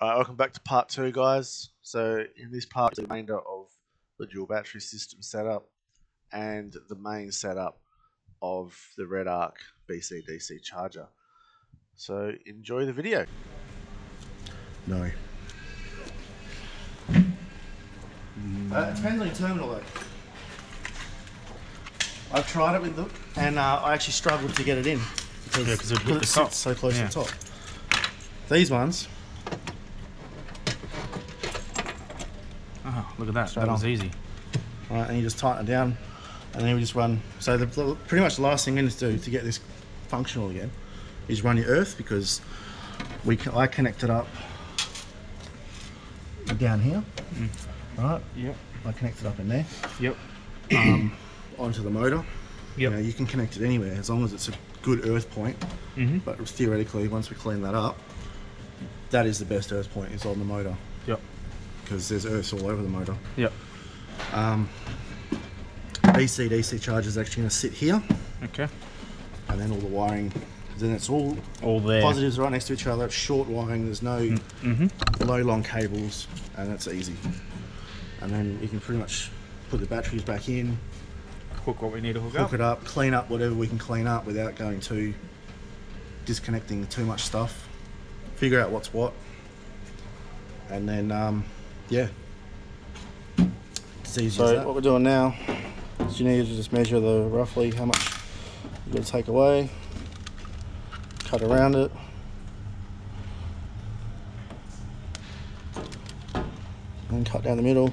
Welcome back to part 2, guys. So in this part, the remainder of the dual battery system setup and the main setup of the Red Arc BC-DC charger. So enjoy the video. No. It depends on your terminal though. I've tried it with them and I actually struggled to get it in because it sits so close to the top. These ones. Oh, look at that. That was easy. Right, and you just tighten it down and then we just run. So pretty much the last thing we need to do to get this functional again is run your earth, because I connect it up down here. Right? Yep. I connect it up in there. Yep. Onto the motor. Yep. You can connect it anywhere as long as it's a good earth point. But theoretically, once we clean that up, that is the best earth point, is on the motor. Yep. Because there's earths all over the motor. Yep. BC-DC charger is actually going to sit here. Okay. And then all the wiring, then it's all there. Positives right next to each other. It's short wiring. There's no low long cables, and that's easy. And then you can pretty much put the batteries back in, Hook what we need to hook it up, clean up whatever we can clean up without going to disconnecting too much stuff. Figure out what's what, and then yeah, it's easy as that. What we're doing now is you need to just measure roughly how much you've got to take away, cut around it, and cut down the middle.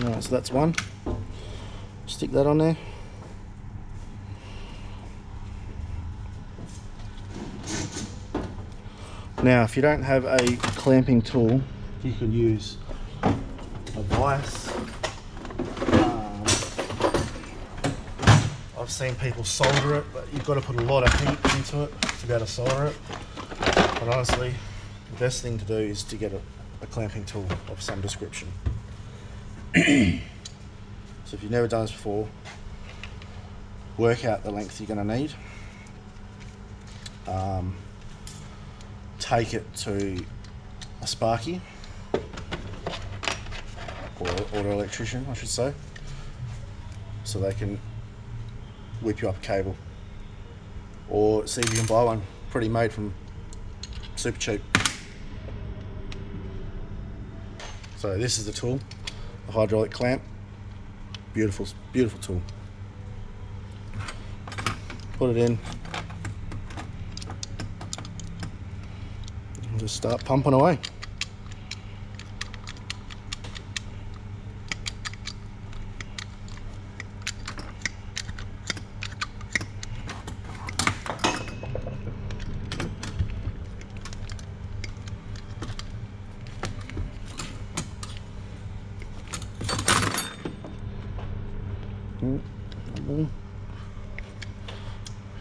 Alright, so that's one. Stick that on there. Now, if you don't have a clamping tool, you can use a vise. I've seen people solder it, but you've got to put a lot of heat into it to be able to solder it. But honestly, the best thing to do is to get a clamping tool of some description. So if you've never done this before, work out the length you're going to need. Take it to a sparky, or auto electrician I should say, so they can whip you up a cable, or see if you can buy one pretty made from super cheap. So this is the tool, the hydraulic clamp. Beautiful, beautiful tool. Put it in. And just start pumping away.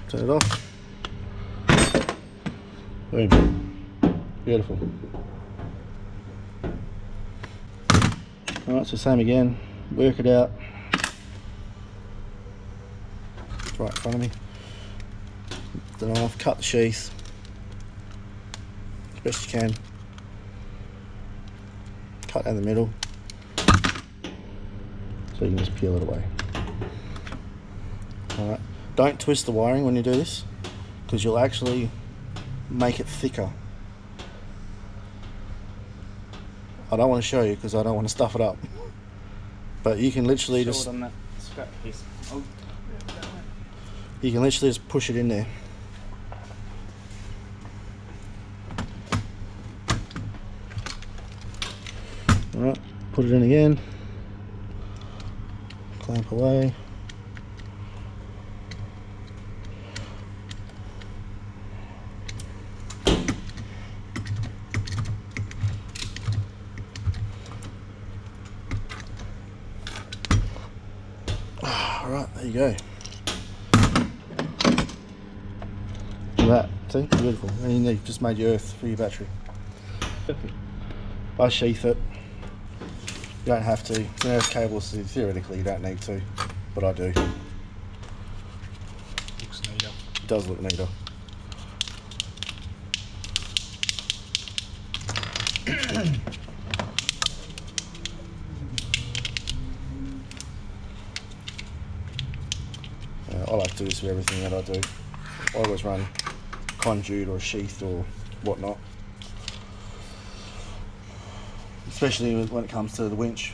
Turn it off. Boom. Beautiful. Alright, so same again. Work it out. It's right in front of me. Then I'll cut the sheath as best you can. Cut down the middle, so you can just peel it away. Alright. Don't twist the wiring when you do this, because you'll actually make it thicker. I don't want to show you because I don't want to stuff it up. But you can literally just... on that scrap piece. Oh. You can literally just push it in there. Alright, put it in again. Clamp away. Alright, there you go. Look at that, see? Beautiful. And you've just made your earth for your battery. Perfect. I sheath it, don't have to. It's an earth cable, so theoretically you don't need to, but I do. Looks neater. It does look neater. I like to do this for everything that I do. I always run conduit or a sheath or whatnot. Especially when it comes to the winch.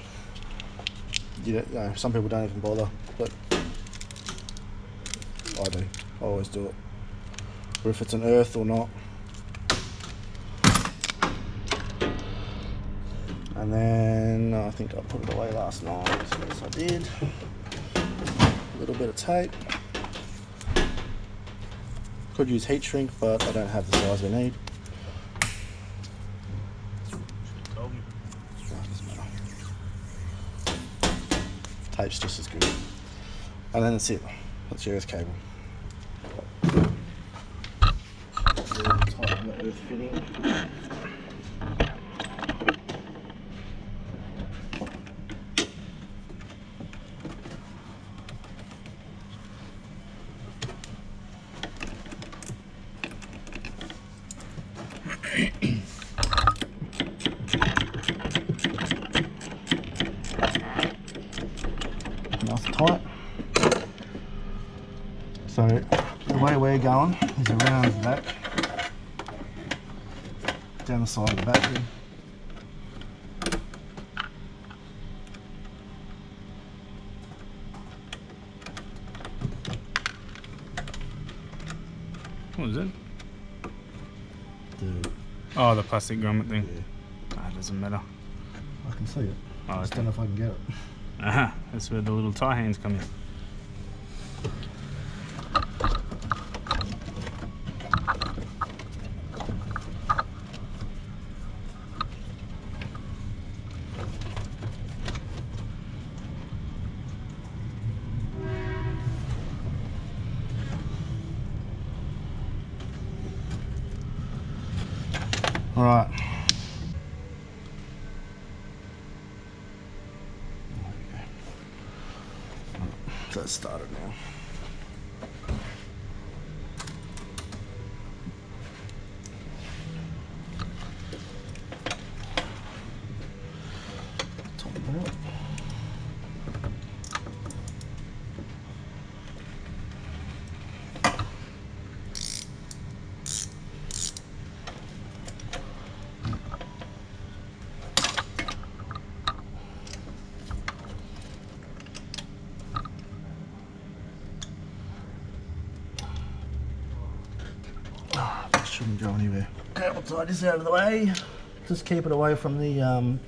You know, some people don't even bother, but I do. I always do it. Or if it's an earth or not. And then I think I put it away last night. Yes, I did. A little bit of tape. Could use heat shrink, but I don't have the size we need. Tape's just as good. And then that's it. That's your earth cable. Tighten the earth fitting. Nice and tight. So the way we're going is around the back, down the side of the battery. What is it? The, Oh, the plastic grommet thing. yeah, Ah, it doesn't matter. I can see it. Oh, I just okay. don't know if I can get it. Aha, that's where the little tie hands come in. All right. So it's started now. Tighten it up. Shouldn't go anywhere. Okay, we'll tie this out of the way. Just keep it away from the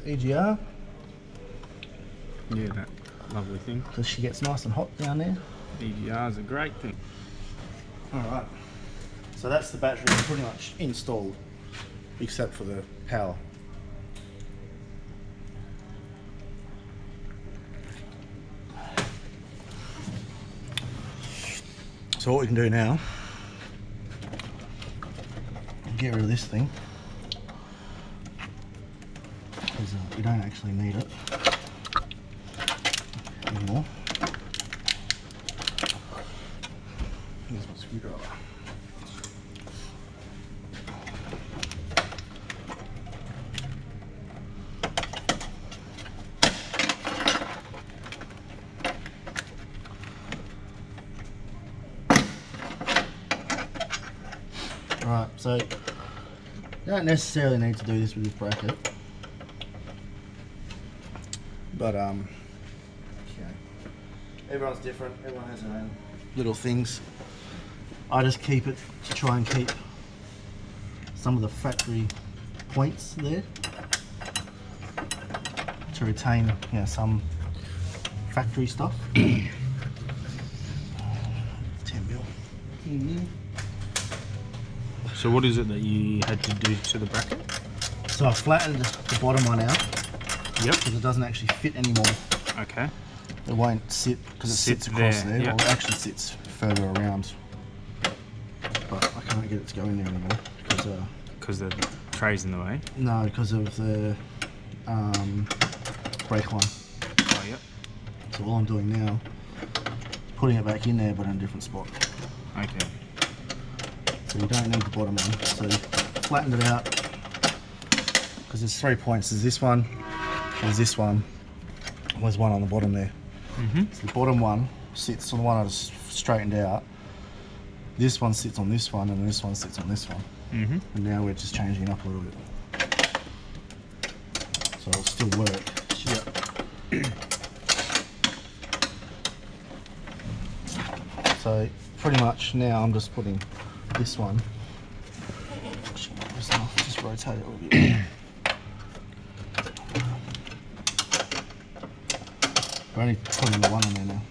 EGR, Yeah, that lovely thing. because she gets nice and hot down there. EGR is a great thing. Alright, so that's the battery pretty much installed, except for the power. So what we can do now, get rid of this thing, because we don't actually need it anymore. Here's my screwdriver. Right, so you don't necessarily need to do this with this bracket, but okay. Everyone's different. Everyone has their own little things. I just keep it to try and keep some of the factory points there to retain, you know, some factory stuff. 10 mil. So what is it that you had to do to the bracket? So I flattened the bottom one out Yep. because it doesn't actually fit anymore. Okay. It won't sit because it sits across there. yep. Or it actually sits further around. But I can't get it to go in there anymore Because the tray's in the way. no, because of the brake line. Oh, yep. So all I'm doing now is putting it back in there, but in a different spot. Okay. So you don't need the bottom one. So flattened it out, because there's 3 points. There's this one, there's this one, there's one on the bottom there. So the bottom one sits on the one I just straightened out. This one sits on this one, and this one sits on this one. And now we're just changing it up a little bit. So it'll still work. Yep. So pretty much now I'm just putting this one. Just rotate it a little bit. We're only putting the one on there now.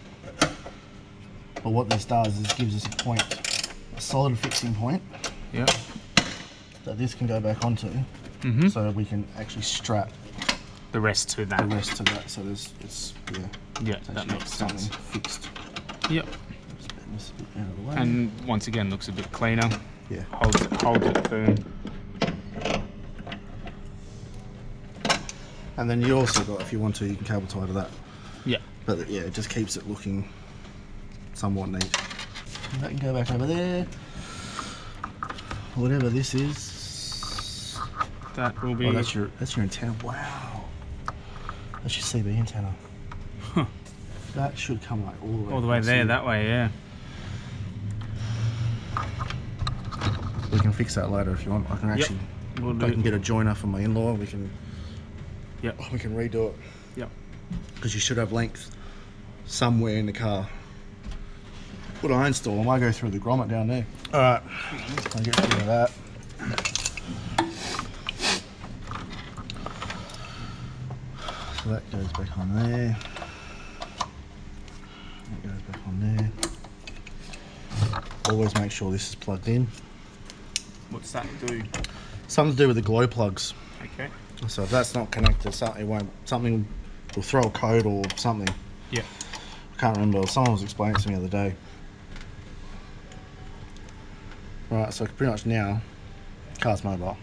But what this does is gives us a point, a solid fixing point. Yep. That this can go back onto, so we can actually strap The rest to that. the rest to that. So there's, it's Yeah, it's that actually makes something sense. fixed. Yep. Just bend this a bit out of the way. And once again, looks a bit cleaner. Yeah. Holds it firm. And then you also got, if you want to, you can cable tie to that. Yeah. But yeah, it just keeps it looking somewhat neat. And that can go back over there. Whatever this is. That will be. Oh, that's your antenna. Wow. That's your CB antenna. Huh. That should come like all All the way across there, here. that way, yeah. We can fix that later if you want. I can actually, We'll I do can get a joiner from my in-law. We can redo it. Yep. Because you should have length somewhere in the car. What I install, I might go through the grommet down there. All right, I'll get rid of that. So that goes back on there. That goes back on there. Always make sure this is plugged in. What's that do? Something to do with the glow plugs. Okay. So if that's not connected, something will throw a code or something. Yeah. I can't remember. Someone was explaining it to me the other day. Right, so pretty much now, car's mobile.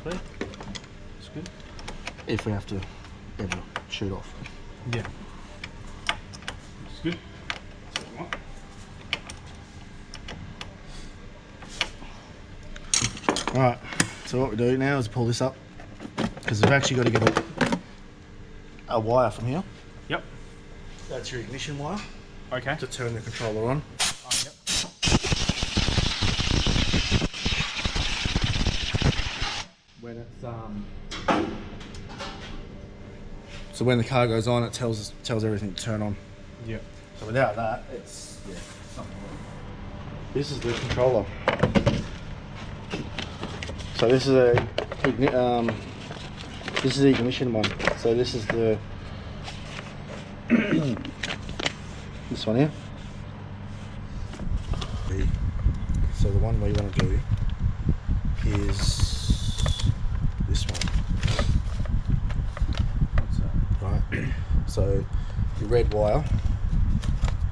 Sweet. That's good. If we have to ever shoot off. Yeah. That's good. That's what I want. Alright, so what we do now is pull this up, because we've actually got to get a wire from here. Yep. That's your ignition wire Okay. to turn the controller on. Oh, yep. When it's so when the car goes on, it tells everything to turn on. Yep. So without that, it's something. This is the controller. So this is this is the ignition one. So this is the this one here. So the one we want to do is this one. What's that? Right. So your red wire,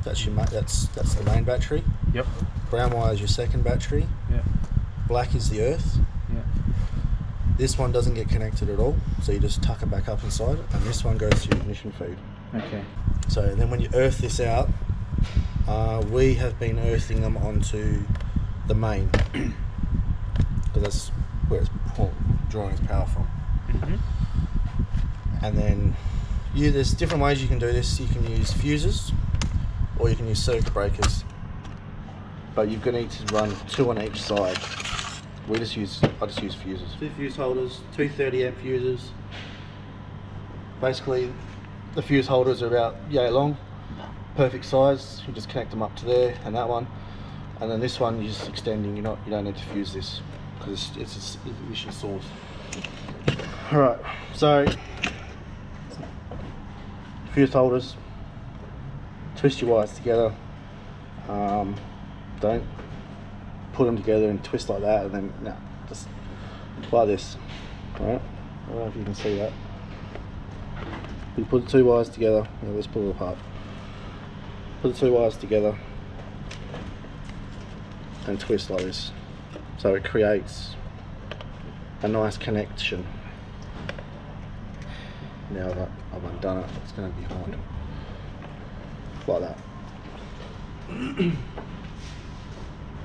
that's the main battery. Yep. Brown wire is your second battery. Yeah. Black is the earth. Yeah. This one doesn't get connected at all, so you just tuck it back up inside, and this one goes to your ignition feed. Okay. So then when you earth this out, we have been earthing them onto the main, because that's where it's drawing its power from. And then there's different ways you can do this. You can use fuses, or you can use circuit breakers. But you're going to need to run 2 on each side. I just use fuses. 2 fuse holders, 2 30 amp fuses. Basically, the fuse holders are about yay long, perfect size. You just connect them up to there and that one, and then this one you're just extending. You don't need to fuse this because it's an ignition source. All right, so fuse holders. Twist your wires together. Don't put them together and twist like that, and then no, just like this. All right, I don't know if you can see that. You put the 2 wires together. Let's pull it apart. Put the 2 wires together and twist like this, so it creates a nice connection. now that I've undone it, it's going to be hard. Like that.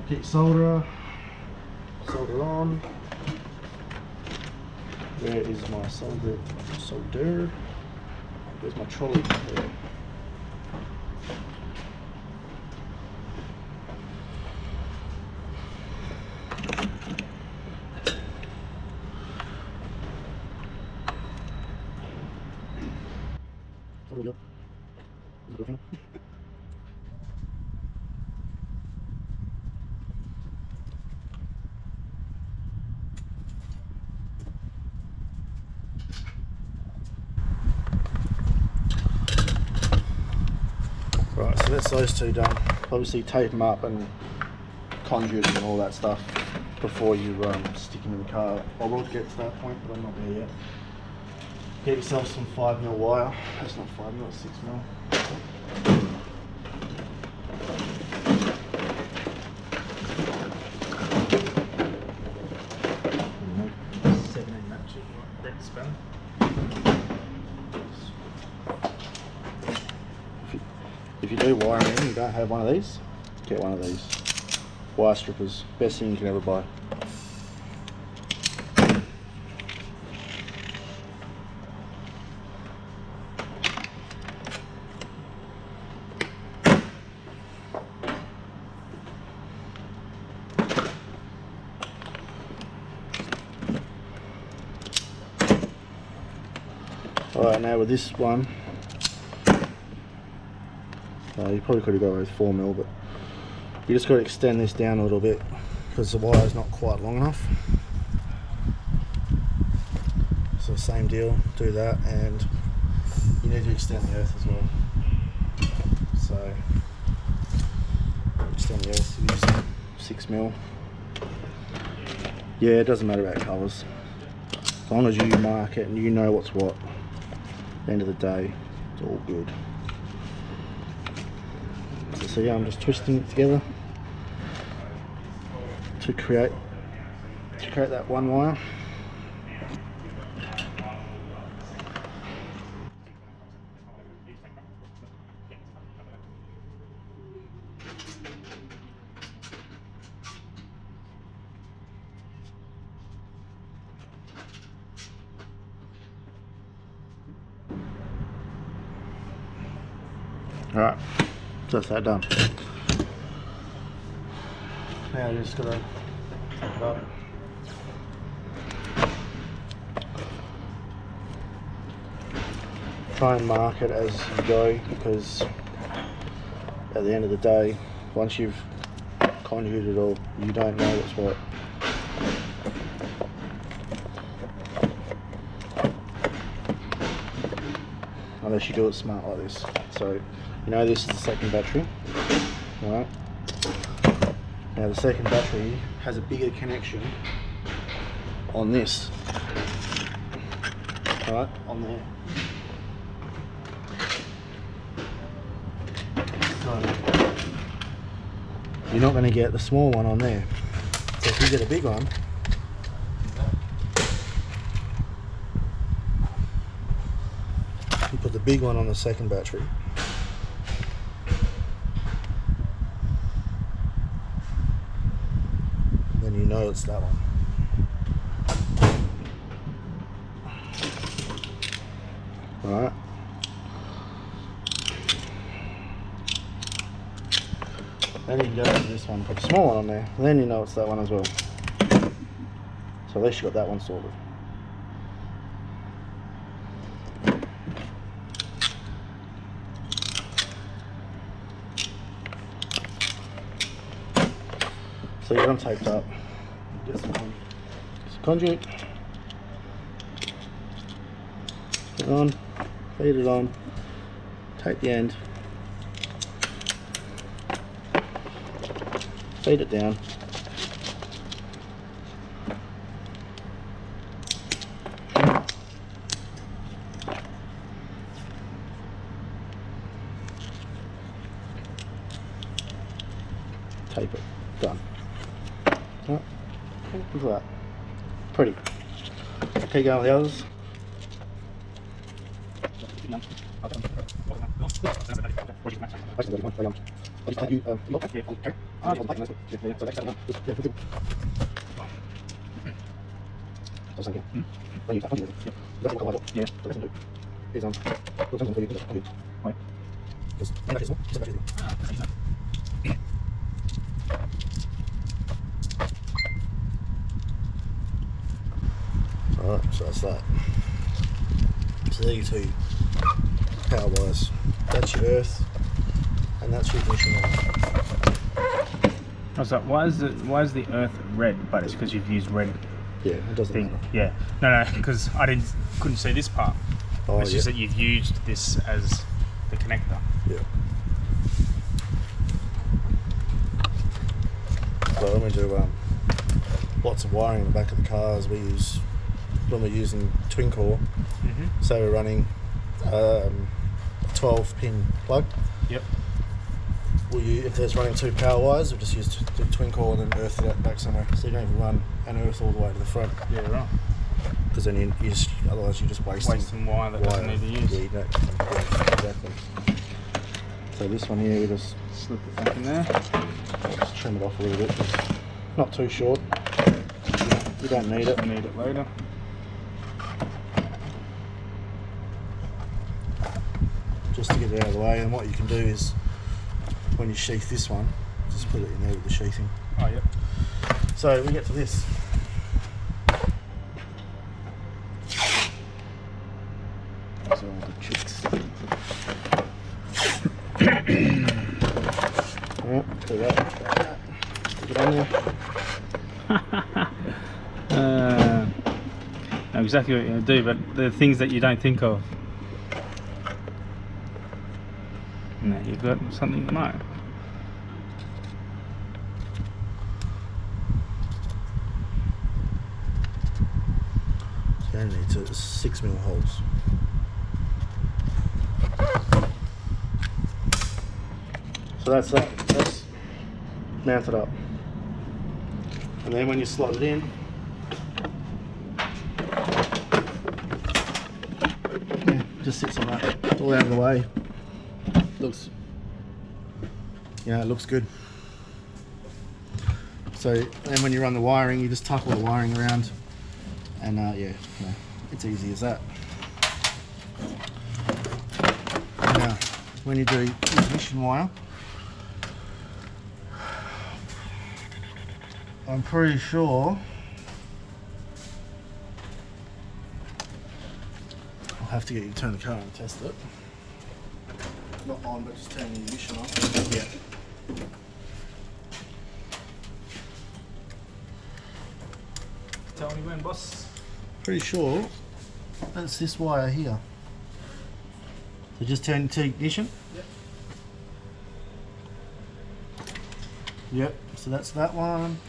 Get your solderer, solder on. Where is my solder? Where's my trolley? There. Right, so that's those two done. Obviously tape them up and conduit and all that stuff before you stick them in the car. I will get to that point, but I'm not there yet. Get yourself some 5mm wire. That's not 5mm, it's 6mm. If you do wiring in, you don't have one of these, get one of these. Wire strippers, best thing you can ever buy. Alright, now with this one, you probably could have got away with 4mm, but you just got to extend this down a little bit because the wire is not quite long enough. So same deal, do that, and you need to extend the earth as well. So extend the earth, use 6mm. Yeah, it doesn't matter about colours. As long as you mark it and you know what's what, at the end of the day, it's all good. So yeah, I'm just twisting it together to create that one wire. Alright, so that's that done. Now you just gotta take it up. Try and mark it as you go, because at the end of the day, once you've conjugated it all, you don't know what's what. Unless you do it smart like this. So, you know this is the second battery, right? Now the second battery has a bigger connection on this, right, on there. So, you're not going to get the small one on there. So if you get a big one, you put the big one on the second battery. Then you know it's that one. Alright. Then you can go to this one, put the small one on there, and then you know it's that one as well. So at least you got that one sorted. So you're taped up. Get some conduit. Put it on, feed it on, take the end, feed it down. Tape it. Done. Right. Look at that. Pretty. Okay, go with the others. Alright, so that's that. So there you two power wires. That's your earth, and that's your ignition wire. I was like, why is the earth red? But it's because you've used red Yeah, it doesn't thing. matter. Yeah. No, because I couldn't see this part. Oh, It's yeah. just that you've used this as the connector. Yeah. So when we do lots of wiring in the back of the cars, when we're using twin core, say we're running a 12-pin plug. Yep. If there's running 2 power wires, we'll just use the twin core and then earth it out back somewhere. So you don't even run an earth all the way to the front. Yeah, right. Because then otherwise you're just wasting wire that doesn't need to use. Yeah, you don't. Yeah, exactly. So this one here, we just Slip it back in there. just trim it off a little bit. It's not too short. You don't need it. Need it later. Just to get it out of the way. And what you can do is, when you sheath this one, just put it in there with the sheathing. Oh, yep. So we get to this. These are all the chicks. Alright, do that. Stick it on there. Know exactly what you're going to do, but the things that you don't think of. No, you've got something to know. You only need 6mm holes. So that's that. That's mounted up. And then when you slot it in, yeah, just sits on that, all out of the way. Looks, it looks good. So then when you run the wiring, you just tuck all the wiring around, and yeah, it's easy as that. Now, when you do ignition wire, I'm pretty sure I'll have to get you to turn the car on and test it. Not on, but just turn the ignition on. Yeah. Tell me when, boss. Pretty sure that's this wire here. So just turn to ignition. Yep. Yep. So that's that one.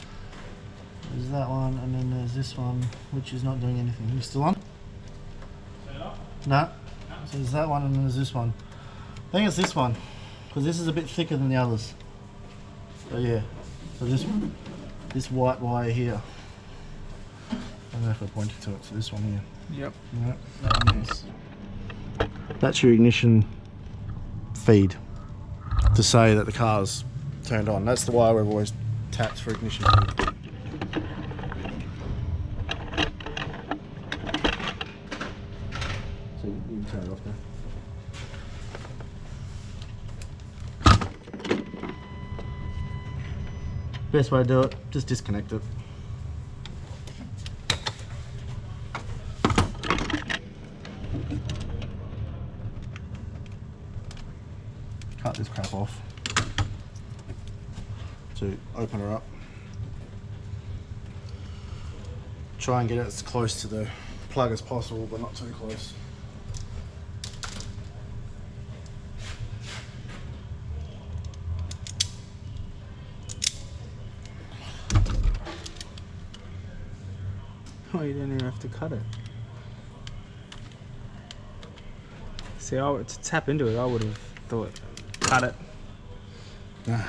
There's that one, and then there's this one, which is not doing anything. You still on? Turn it off? No. So there's that one, and then there's this one. I think it's this one, because this is a bit thicker than the others. So yeah. So this white wire here. I don't know if I pointed to it. So this one here. Yep. Yep. Yes. That's your ignition feed to say that the car's turned on. That's the wire we've always tapped for ignition feed. So you can turn it off now. Best way to do it, just disconnect it. Cut this crap off to open her up. Try and get it as close to the plug as possible, but not too close. Oh, you don't even have to cut it. See, to tap into it, I would have thought, cut it,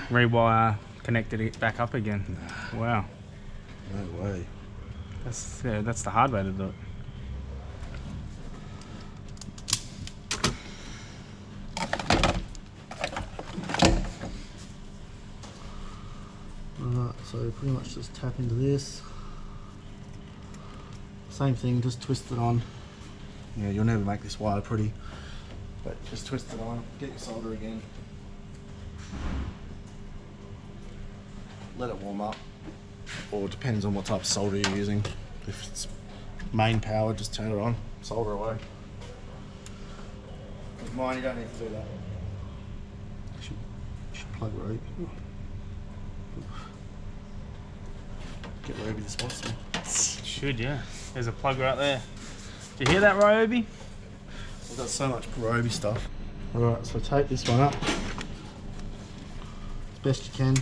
rewire, connected it back up again. Wow. No way. That's the hard way to do it. pretty much just tap into this. Same thing, just twist it on. Yeah, you'll never make this wire pretty, but just twist it on, get your solder again. Let it warm up, or it depends on what type of solder you're using. If it's main power, just turn it on, solder away. With mine, you don't need to do that. You should plug Roby. Get Roby this possible. Should, yeah. There's a plug right there. Did you hear that, Roby? I've got so much Roby stuff. Alright, so take this one up as best you can.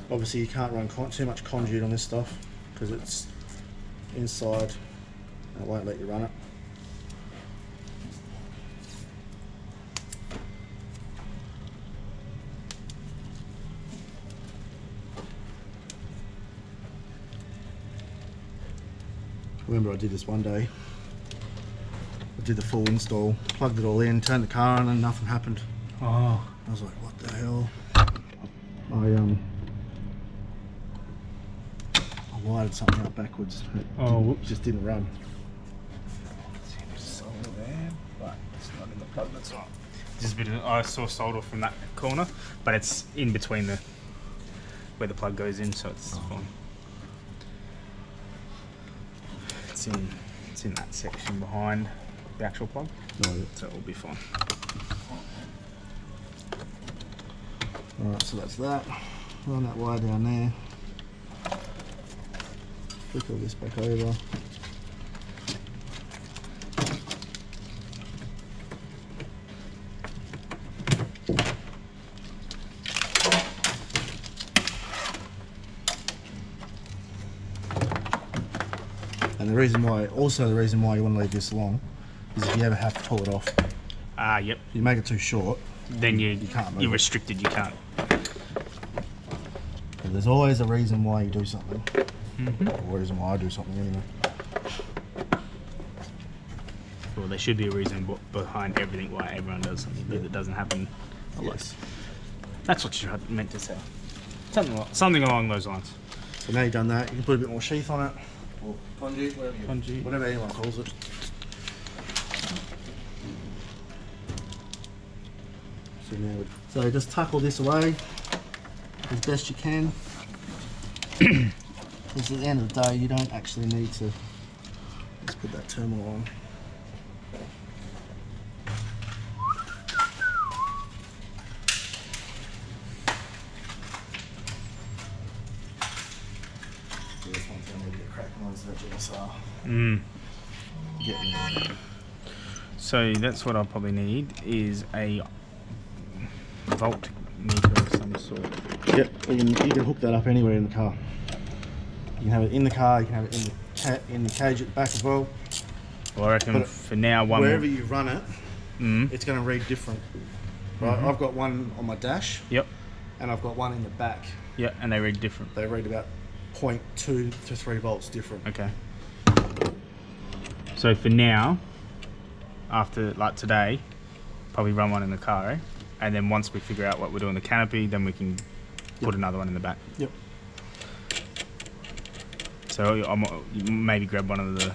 Obviously you can't run too much conduit on this stuff because it's inside and it won't let you run it. I remember I did this one day. I did the full install, plugged it all in, turned the car on and nothing happened. Oh. I was like, what the hell? I wired something out backwards. It just didn't run. See, there's solder there, but it's not in the plug. That's right. Just a bit of, I saw solder from that corner, but it's in between the where the plug goes in, so it's fine. It's in that section behind the actual plug, so it will be fine. Alright, so that's that. Run that wire down there. Flick all this back over. And the reason why you want to leave this long is if you ever have to pull it off. Yep. If you make it too short, then you can't move you're it. restricted, you can't. But there's always a reason why you do something. Or a reason why I do something anyway. Well, there should be a reason behind everything why everyone does something, but it doesn't happen a lot. Yes. That's what you meant to say. Something along those lines. So now you've done that, you can put a bit more sheath on it. Or conduit, Conduit. whatever anyone calls it. So just tuck all this away as best you can. Because at the end of the day, you don't actually need to. Let's put that terminal on. This one's going to get cracking on the GSR. So that's what I'll probably need is a voltmeter of some sort. Yep, you can hook that up anywhere in the car. You can have it in the car, you can have it in the cage at the back as well. Well, I reckon for now, wherever you run it, it's going to read different. Right, I've got one on my dash. Yep. And I've got one in the back. Yep, and they read different. They read about 0.2 to 3 volts different. Okay. So for now, after like today, probably run one in the car, eh? And then once we figure out what we're doing the canopy, then we can put another one in the back. Yep. So I'll maybe grab one of the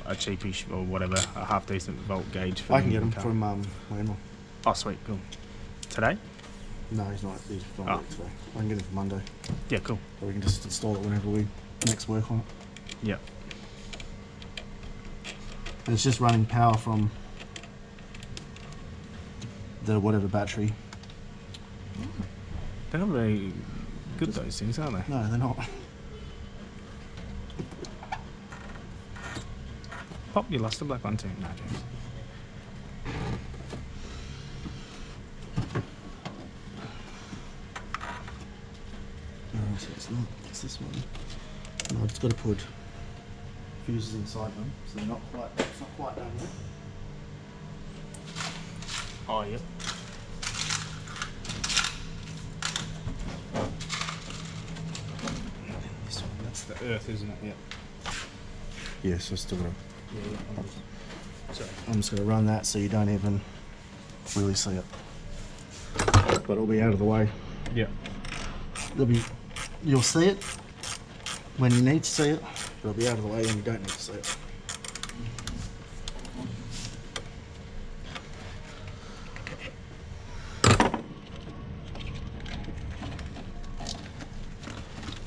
a cheapish or whatever, a half decent volt gauge. For I can get them from Landmore. Oh sweet, cool. Today? No, he's not. He's not today. I can get him for Monday. Yeah, cool. So we can just install it whenever we next work on it. Yeah. And it's just running power from the whatever battery. They're not very good, those things, are they? No, they're not. Pop, you lost the black one too. No, James. No, so it's not. It's this one. No, I've just got to put fuses inside them, so they're not quite. It's not quite done yet. Oh, yep. This one, that's the earth, isn't it? Yep. Yes, I've still got to. Yeah. Sorry. I'm just going to run that so you don't even really see it. But it'll be out of the way. Yep. You'll see it when you need to see it, but it'll be out of the way when you don't need to see it.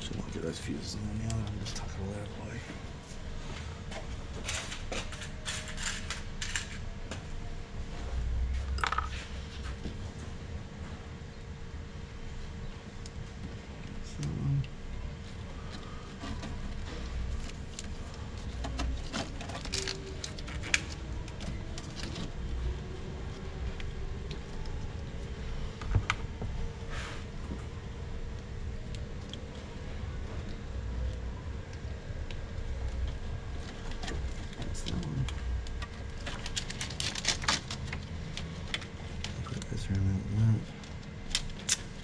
Should not get those fuses in there now, and just tuck it all out of the way.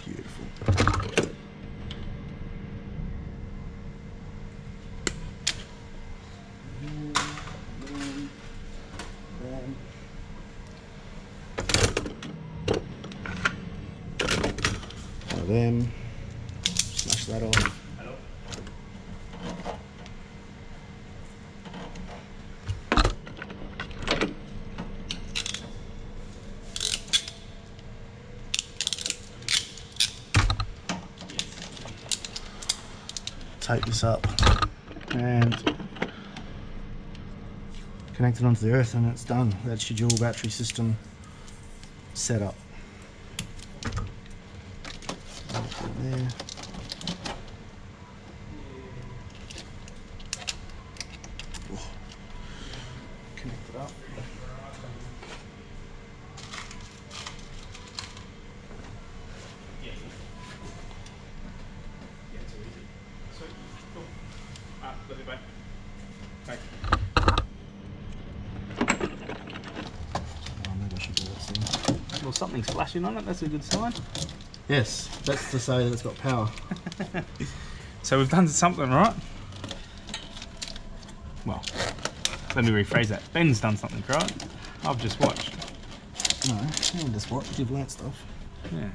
Beautiful. One of them. Smash that off. Take this up and connect it onto the earth, and it's done. That's your dual battery system set up. There. Oh. Connect it up. Well, something's flashing on it, that's a good sign. Yes, that's to say that it's got power. So we've done something right. Well, let me rephrase that. Ben's done something right. I've just watched. No, you haven't just watched, you've learnt stuff. Yeah.